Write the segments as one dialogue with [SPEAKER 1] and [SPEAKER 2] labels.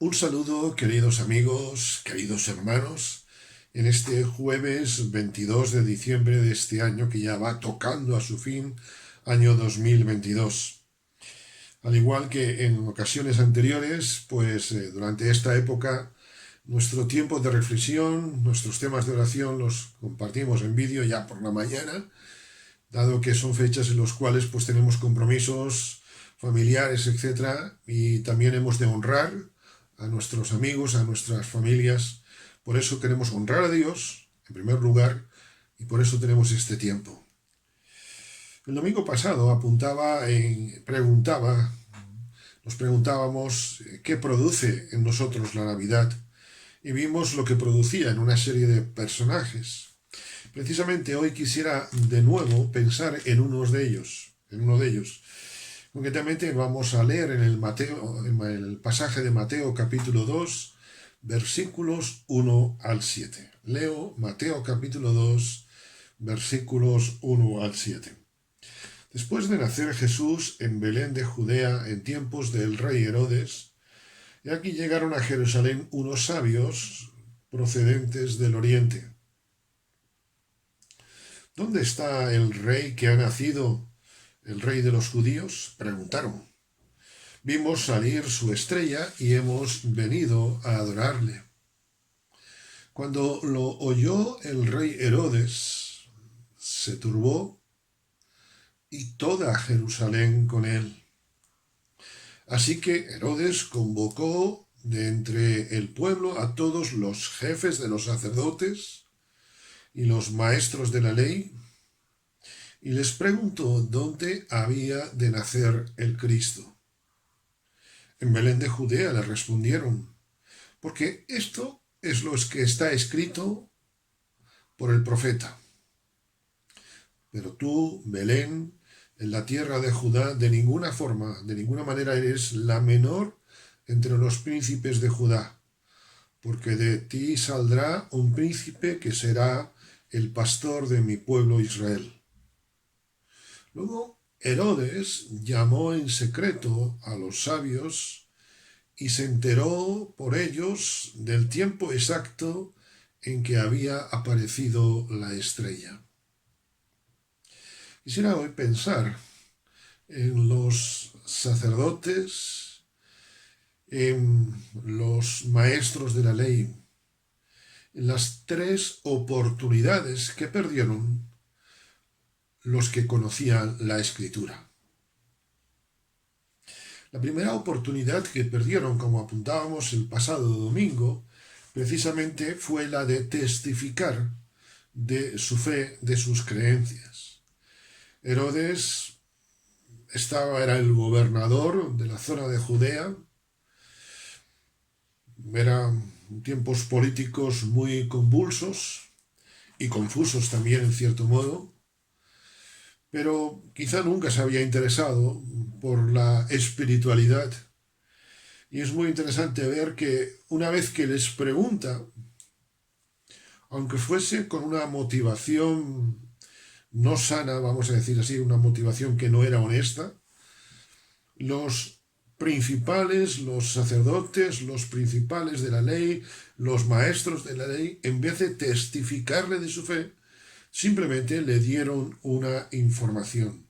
[SPEAKER 1] Un saludo, queridos amigos, queridos hermanos, en este jueves 22 de diciembre de este año que ya va tocando a su fin, año 2022. Al igual que en ocasiones anteriores, durante esta época nuestro tiempo de reflexión, nuestros temas de oración los compartimos en vídeo ya por la mañana, dado que son fechas en las cuales pues tenemos compromisos familiares, etcétera, y también hemos de honrar a nuestros amigos, a nuestras familias. Por eso queremos honrar a Dios, en primer lugar, y por eso tenemos este tiempo. El domingo pasado nos preguntábamos qué produce en nosotros la Navidad, y vimos lo que producía en una serie de personajes. Precisamente hoy quisiera de nuevo pensar en uno de ellos. Concretamente vamos a leer en el pasaje de Mateo capítulo 2, versículos 1 al 7. Leo Mateo capítulo 2, versículos 1 al 7. Después de nacer Jesús en Belén de Judea en tiempos del rey Herodes, y aquí llegaron a Jerusalén unos sabios procedentes del oriente. ¿Dónde está el rey que ha nacido, el rey de los judíos? Preguntaron. Vimos salir su estrella y hemos venido a adorarle. Cuando lo oyó el rey Herodes, se turbó y toda Jerusalén con él. Así que Herodes convocó de entre el pueblo a todos los jefes de los sacerdotes y los maestros de la ley y les preguntó dónde había de nacer el Cristo. En Belén de Judea le respondieron, porque esto es lo que está escrito por el profeta. Pero tú, Belén, en la tierra de Judá, de ninguna manera eres la menor entre los príncipes de Judá, porque de ti saldrá un príncipe que será el pastor de mi pueblo Israel. Luego Herodes llamó en secreto a los sabios y se enteró por ellos del tiempo exacto en que había aparecido la estrella. Quisiera hoy pensar en los sacerdotes, en los maestros de la ley, en las tres oportunidades que perdieron los que conocían la Escritura. La primera oportunidad que perdieron, como apuntábamos el pasado domingo, precisamente fue la de testificar de su fe, de sus creencias. Herodes era el gobernador de la zona de Judea, eran tiempos políticos muy convulsos y confusos también en cierto modo, pero quizá nunca se había interesado por la espiritualidad. Y es muy interesante ver que una vez que les pregunta, aunque fuese con una motivación no sana, vamos a decir así, una motivación que no era honesta, los principales, los sacerdotes, los principales de la ley, los maestros de la ley, en vez de testificarle de su fe, simplemente le dieron una información.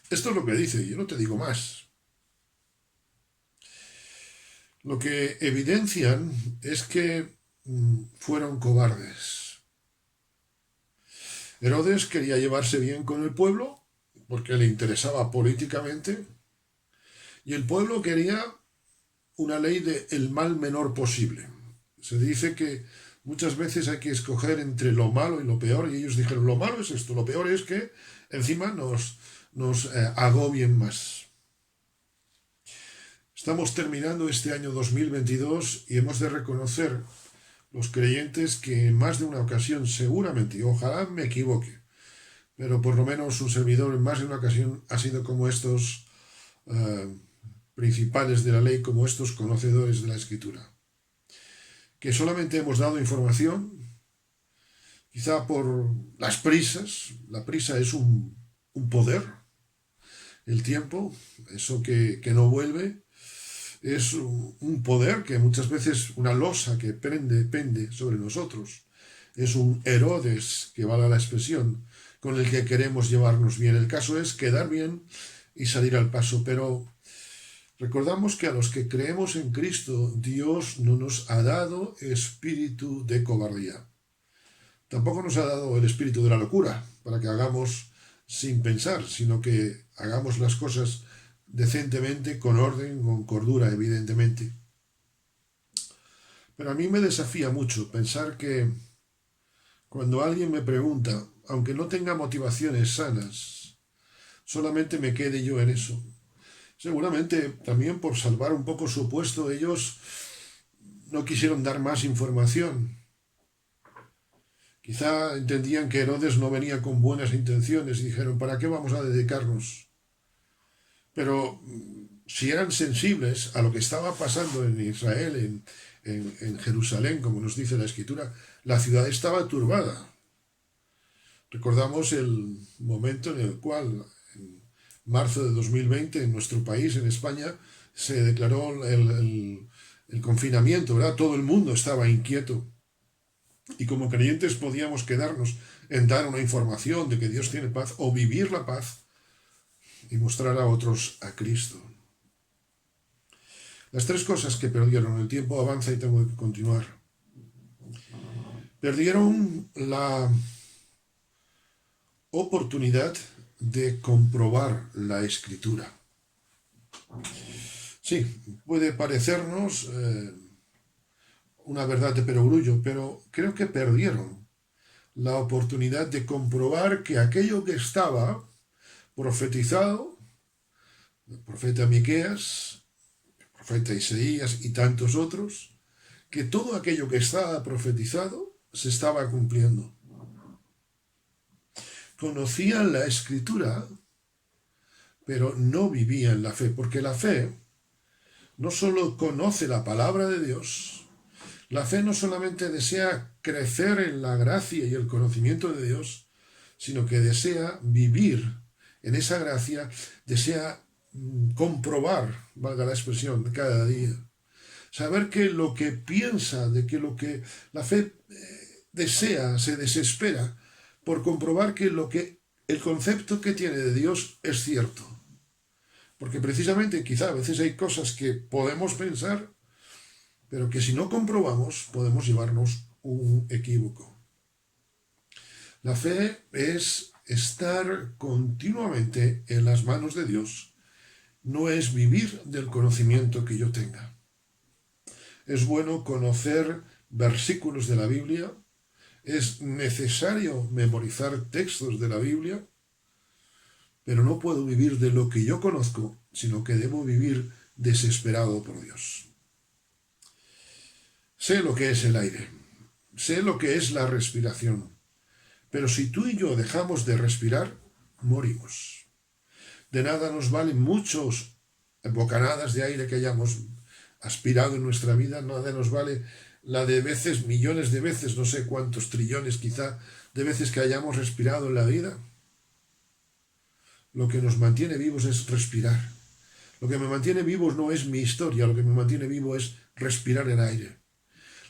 [SPEAKER 1] Esto es lo que dice, yo no te digo más. Lo que evidencian es que fueron cobardes. Herodes quería llevarse bien con el pueblo porque le interesaba políticamente y el pueblo quería una ley de el mal menor posible. Se dice que muchas veces hay que escoger entre lo malo y lo peor y ellos dijeron lo malo es esto, lo peor es que encima nos agobien más. Estamos terminando este año 2022 y hemos de reconocer los creyentes que en más de una ocasión seguramente, y ojalá me equivoque, pero por lo menos un servidor en más de una ocasión ha sido como estos principales de la ley, como estos conocedores de la Escritura, que solamente hemos dado información, quizá por las prisas. La prisa es un poder, el tiempo, eso que no vuelve, Es un poder que muchas veces, una losa que pende sobre nosotros. Es un Herodes, que vale la expresión, con el que queremos llevarnos bien. El caso es quedar bien y salir al paso. Pero recordamos que a los que creemos en Cristo, Dios no nos ha dado espíritu de cobardía. Tampoco nos ha dado el espíritu de la locura, para que hagamos sin pensar, sino que hagamos las cosas decentemente, con orden, con cordura, evidentemente. Pero a mí me desafía mucho pensar que cuando alguien me pregunta, aunque no tenga motivaciones sanas, solamente me quede yo en eso. Seguramente también por salvar un poco su puesto, ellos no quisieron dar más información. Quizá entendían que Herodes no venía con buenas intenciones y dijeron, ¿para qué vamos a dedicarnos? Pero si eran sensibles a lo que estaba pasando en Israel, en Jerusalén, como nos dice la Escritura, la ciudad estaba turbada. Recordamos el momento en el cual, en marzo de 2020, en nuestro país, en España, se declaró el confinamiento, ¿verdad? Todo el mundo estaba inquieto. Y como creyentes podíamos quedarnos en dar una información de que Dios tiene paz o vivir la paz y mostrar a otros a Cristo. Las tres cosas que perdieron, el tiempo avanza y tengo que continuar. Perdieron la oportunidad de comprobar la Escritura. Sí, puede parecernos una verdad de perogrullo, pero creo que perdieron la oportunidad de comprobar que aquello que estaba profetizado, el profeta Miqueas, el profeta Isaías y tantos otros, que todo aquello que estaba profetizado se estaba cumpliendo. Conocían la Escritura, pero no vivían la fe, porque la fe no solo conoce la palabra de Dios, la fe no solamente desea crecer en la gracia y el conocimiento de Dios, sino que desea vivir en esa gracia, desea comprobar, valga la expresión, cada día. Saber que lo que piensa, de que lo que la fe desea, se desespera por comprobar que el concepto que tiene de Dios es cierto. Porque precisamente quizá a veces hay cosas que podemos pensar, pero que si no comprobamos podemos llevarnos un equívoco. La fe es estar continuamente en las manos de Dios, no es vivir del conocimiento que yo tenga. Es bueno conocer versículos de la Biblia, es necesario memorizar textos de la Biblia, pero no puedo vivir de lo que yo conozco, sino que debo vivir desesperado por Dios. Sé lo que es el aire, sé lo que es la respiración, pero si tú y yo dejamos de respirar, morimos. De nada nos valen muchos bocanadas de aire que hayamos aspirado en nuestra vida, nada nos vale la de veces, millones de veces, no sé cuántos trillones quizá, de veces que hayamos respirado en la vida. Lo que nos mantiene vivos es respirar. Lo que me mantiene vivo no es mi historia, lo que me mantiene vivo es respirar el aire.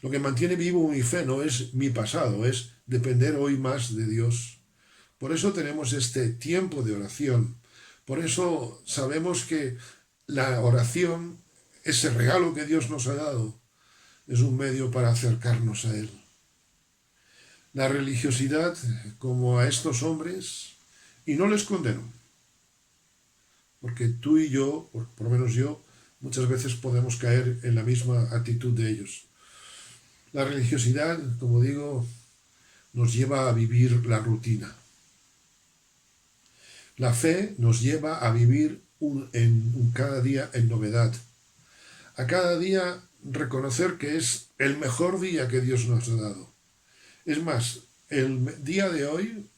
[SPEAKER 1] Lo que mantiene vivo mi fe no es mi pasado, es depender hoy más de Dios. Por eso tenemos este tiempo de oración. Por eso sabemos que la oración, ese regalo que Dios nos ha dado, es un medio para acercarnos a Él. La religiosidad, como a estos hombres, y no les condeno, porque tú y yo, por lo menos yo, muchas veces podemos caer en la misma actitud de ellos. La religiosidad, como digo, nos lleva a vivir la rutina. La fe nos lleva a vivir cada día en novedad. A cada día reconocer que es el mejor día que Dios nos ha dado. Es más, el día de hoy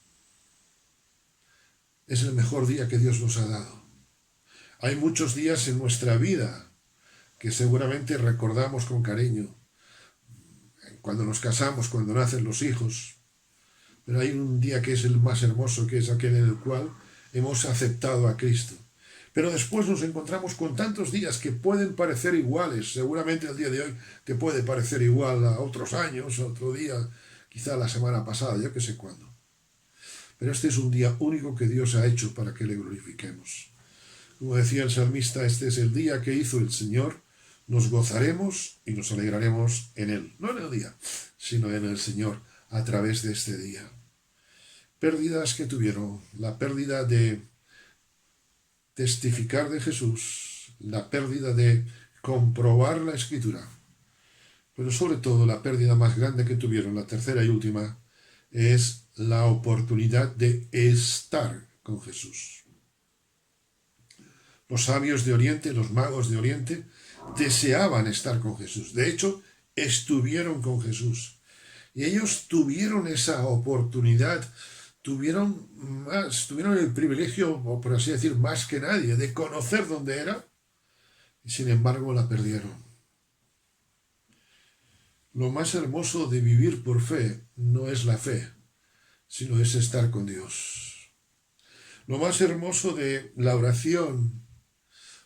[SPEAKER 1] es el mejor día que Dios nos ha dado. Hay muchos días en nuestra vida que seguramente recordamos con cariño. Cuando nos casamos, cuando nacen los hijos. Pero hay un día que es el más hermoso, que es aquel en el cual hemos aceptado a Cristo. Pero después nos encontramos con tantos días que pueden parecer iguales. Seguramente el día de hoy te puede parecer igual a otros años, a otro día, quizá la semana pasada, yo que sé cuándo. Pero este es un día único que Dios ha hecho para que le glorifiquemos. Como decía el salmista, este es el día que hizo el Señor, nos gozaremos y nos alegraremos en Él. No en el día, sino en el Señor, a través de este día. Pérdidas que tuvieron, la pérdida de testificar de Jesús, la pérdida de comprobar la Escritura, pero sobre todo la pérdida más grande que tuvieron, la tercera y última, es la oportunidad de estar con Jesús. Los sabios de Oriente, los magos de Oriente, deseaban estar con Jesús. De hecho, estuvieron con Jesús. Y ellos tuvieron esa oportunidad, tuvieron el privilegio, o por así decir, más que nadie, de conocer dónde era, y sin embargo la perdieron. Lo más hermoso de vivir por fe no es la fe, sino es estar con Dios. Lo más hermoso de la oración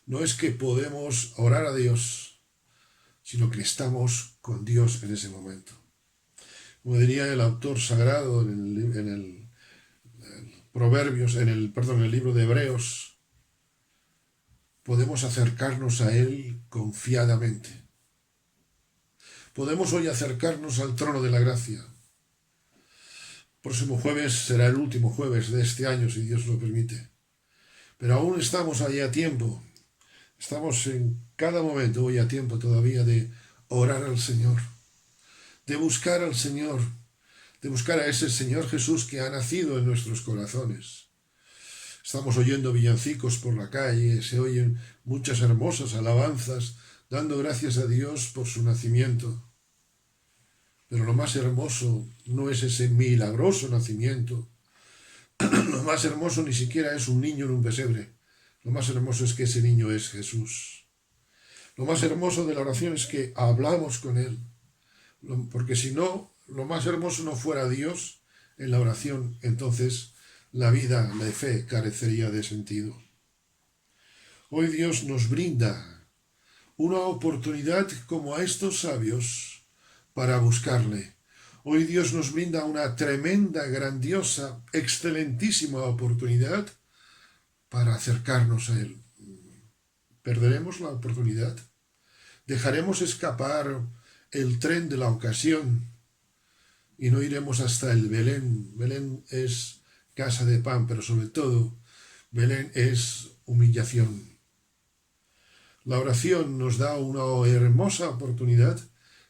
[SPEAKER 1] no es que podemos orar a Dios, sino que estamos con Dios en ese momento. Como diría el autor sagrado en el Proverbios, en el libro de Hebreos, podemos acercarnos a Él confiadamente. Podemos hoy acercarnos al trono de la gracia. Próximo jueves será el último jueves de este año, si Dios lo permite. Pero aún estamos ahí a tiempo. Estamos en cada momento hoy a tiempo todavía de orar al Señor, de buscar al Señor, de buscar a ese Señor Jesús que ha nacido en nuestros corazones. Estamos oyendo villancicos por la calle, se oyen muchas hermosas alabanzas, dando gracias a Dios por su nacimiento. Pero lo más hermoso no es ese milagroso nacimiento. Lo más hermoso ni siquiera es un niño en un pesebre. Lo más hermoso es que ese niño es Jesús. Lo más hermoso de la oración es que hablamos con Él. Porque si no, lo más hermoso no fuera Dios en la oración, entonces la vida, la fe, carecería de sentido. Hoy Dios nos brinda una oportunidad como a estos sabios para buscarle. Hoy Dios nos brinda una tremenda, grandiosa, excelentísima oportunidad para acercarnos a Él. ¿Perderemos la oportunidad? ¿Dejaremos escapar el tren de la ocasión y no iremos hasta el Belén? Belén es casa de pan, pero sobre todo Belén es humillación. La oración nos da una hermosa oportunidad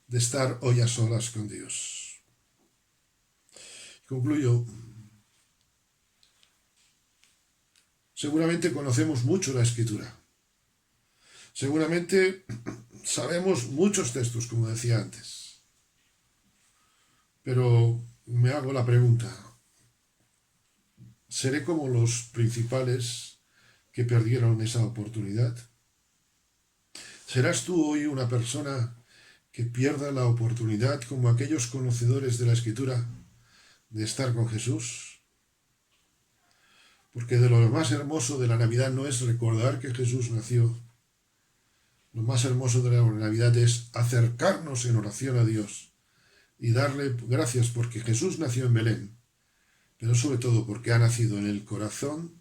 [SPEAKER 1] de estar hoy a solas con Dios. Concluyo. Seguramente conocemos mucho la Escritura. Seguramente sabemos muchos textos, como decía antes. Pero me hago la pregunta, ¿seré como los principales que perdieron esa oportunidad? ¿Serás tú hoy una persona que pierda la oportunidad como aquellos conocedores de la Escritura de estar con Jesús? Porque de lo más hermoso de la Navidad no es recordar que Jesús nació. Lo más hermoso de la Navidad es acercarnos en oración a Dios y darle gracias porque Jesús nació en Belén, pero sobre todo porque ha nacido en el corazón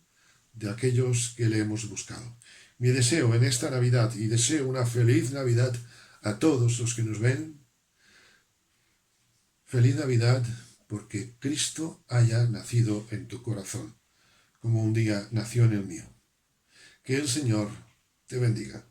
[SPEAKER 1] de aquellos que le hemos buscado. Mi deseo en esta Navidad, y deseo una feliz Navidad a todos los que nos ven, feliz Navidad porque Cristo haya nacido en tu corazón, como un día nació en el mío. Que el Señor te bendiga.